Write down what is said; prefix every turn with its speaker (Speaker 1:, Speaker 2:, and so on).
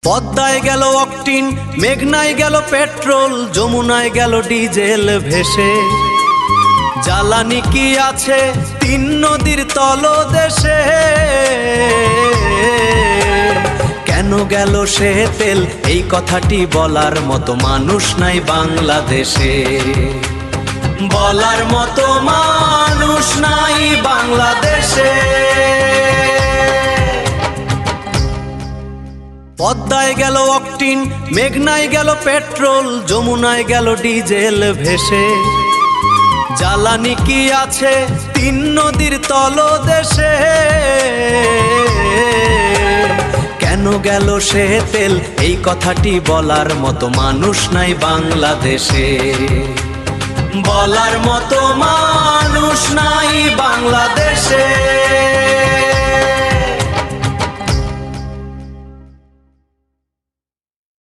Speaker 1: পদ্মায় গেল অকটিন, মেঘনায় গেল পেট্রোল, যমুনায় গেল ডিজেল ভেসে। জ্বালানি কি আছে তিন নদীর তলদেশে? কেন গেল সে তেল, এই কথাটি বলার মতো মানুষ নাই বাংলাদেশে। বলার মতো মানুষ নাই বাংলাদেশে। পদ্মায় গেল অকটিন, মেঘনায় গেল পেট্রোল, যমুনায় গেল ডিজেল ভেসে। জ্বালানি কি আছে তিন নদীর তলদেশে? কেন গেল সে তেল, এই কথাটি বলার মতো মানুষ নাই বাংলাদেশে। বলার মতো মানুষ নাই বাংলাদেশে।